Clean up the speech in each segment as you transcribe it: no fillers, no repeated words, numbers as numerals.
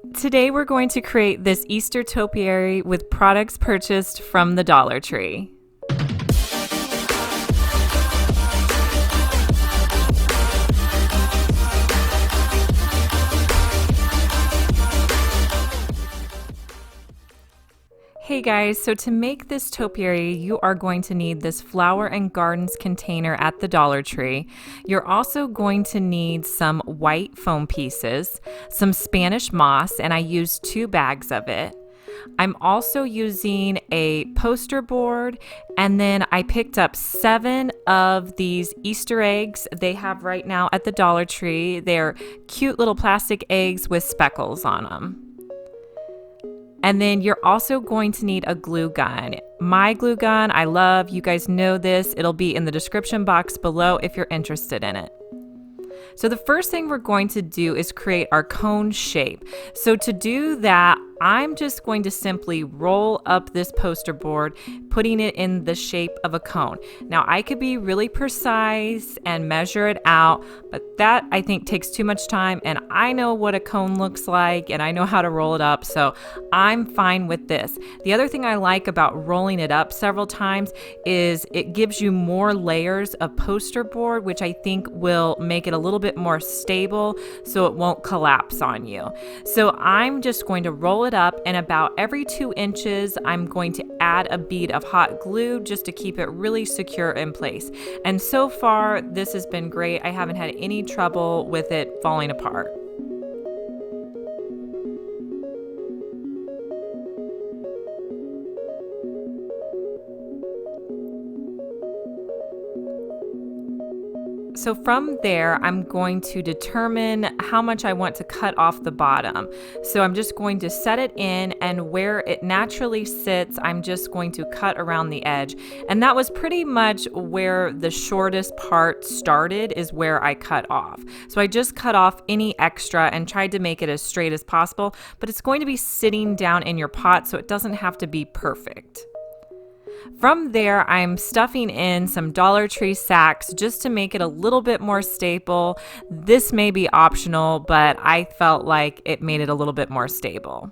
Today we're going to create this Easter topiary with products purchased from the Dollar Tree. Hey guys, so to make this topiary, you are going to need this flower and gardens container at the Dollar Tree. You're also going to need some white foam pieces, some Spanish moss, and I used 2 bags of it. I'm also using a poster board, and then I picked up 7 of these Easter eggs they have right now at the Dollar Tree. They're cute little plastic eggs with speckles on them. And then you're also going to need a glue gun. My glue gun, I love. You guys know this. It'll be in the description box below if you're interested in it. So the first thing we're going to do is create our cone shape. So to do that, I'm just going to simply roll up this poster board, putting it in the shape of a cone. Now I could be really precise and measure it out, but that I think takes too much time, and I know what a cone looks like and I know how to roll it up, so I'm fine with this. The other thing I like about rolling it up several times is it gives you more layers of poster board, which I think will make it a little bit more stable so it won't collapse on you. So I'm just going to roll it up, and about every 2 inches I'm going to add a bead of hot glue just to keep it really secure in place. And so far this has been great. I haven't had any trouble with it falling apart. So from there, I'm going to determine how much I want to cut off the bottom. So I'm just going to set it in, and where it naturally sits, I'm just going to cut around the edge. And that was pretty much where the shortest part started, is where I cut off. So I just cut off any extra and tried to make it as straight as possible, but it's going to be sitting down in your pot, so it doesn't have to be perfect. From there, I'm stuffing in some Dollar Tree sacks just to make it a little bit more stable. This may be optional, but I felt like it made it a little bit more stable.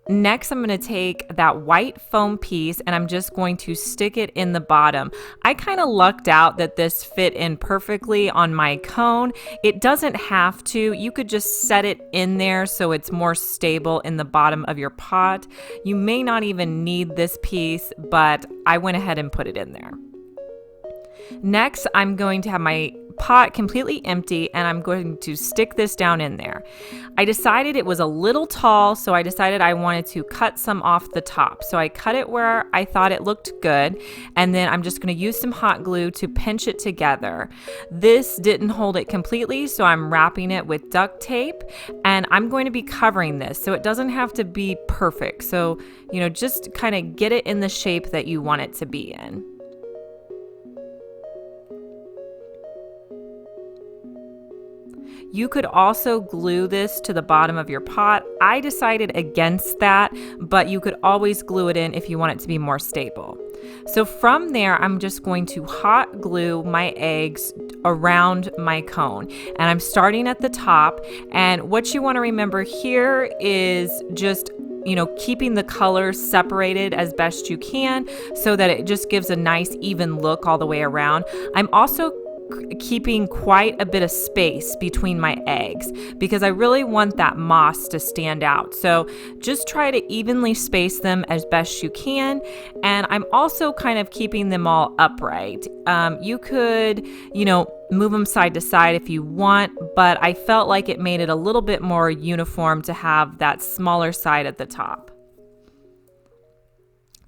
Next, I'm going to take that white foam piece and I'm just going to stick it in the bottom. I kind of lucked out that this fit in perfectly on my cone. It doesn't have to. You could just set it in there so it's more stable in the bottom of your pot. You may not even need this piece, but I went ahead and put it in there. Next, I'm going to have my pot completely empty, and I'm going to stick this down in there. I decided it was a little tall, so I decided I wanted to cut some off the top. So I cut it where I thought it looked good, and then I'm just going to use some hot glue to pinch it together. This didn't hold it completely, so I'm wrapping it with duct tape, and I'm going to be covering this, so it doesn't have to be perfect. So, just kind of get it in the shape that you want it to be in. You could also glue this to the bottom of your pot. I decided against that, but you could always glue it in if you want it to be more stable. So from there, I'm just going to hot glue my eggs around my cone, and I'm starting at the top. And what you want to remember here is just keeping the colors separated as best you can so that it just gives a nice even look all the way around. I'm also keeping quite a bit of space between my eggs because I really want that moss to stand out. So just try to evenly space them as best you can. And I'm also kind of keeping them all upright. You could, move them side to side if you want, but I felt like it made it a little bit more uniform to have that smaller side at the top.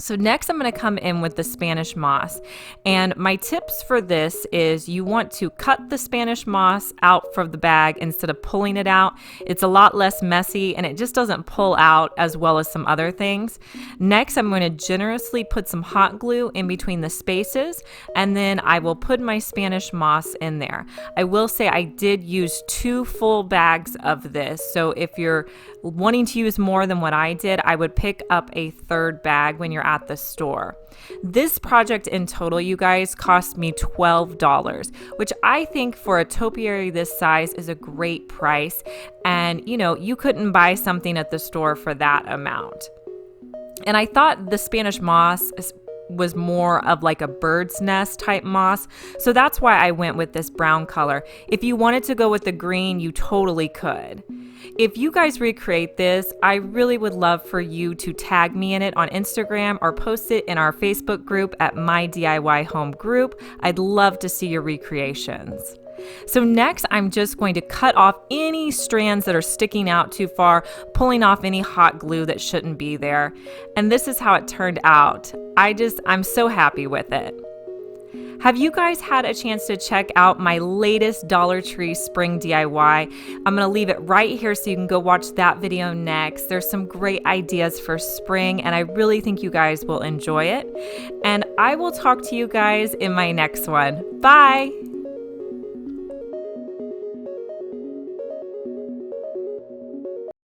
So next I'm going to come in with the Spanish moss, and my tips for this is you want to cut the Spanish moss out from the bag instead of pulling it out. It's a lot less messy and it just doesn't pull out as well as some other things. Next I'm going to generously put some hot glue in between the spaces, and then I will put my Spanish moss in there. I will say I did use 2 full bags of this, so if you're wanting to use more than what I did, I would pick up a 3rd bag when you're at the store. This project in total, you guys, cost me $12, which I think for a topiary this size is a great price. And you couldn't buy something at the store for that amount. And I thought the Spanish moss was more of like a bird's nest type moss. So that's why I went with this brown color. If you wanted to go with the green, you totally could. If you guys recreate this, I really would love for you to tag me in it on Instagram or post it in our Facebook group at My DIY Home Group. I'd love to see your recreations. So next, I'm just going to cut off any strands that are sticking out too far, pulling off any hot glue that shouldn't be there. And this is how it turned out. I'm so happy with it. Have you guys had a chance to check out my latest Dollar Tree spring DIY? I'm going to leave it right here so you can go watch that video next. There's some great ideas for spring, and I really think you guys will enjoy it. And I will talk to you guys in my next one. Bye!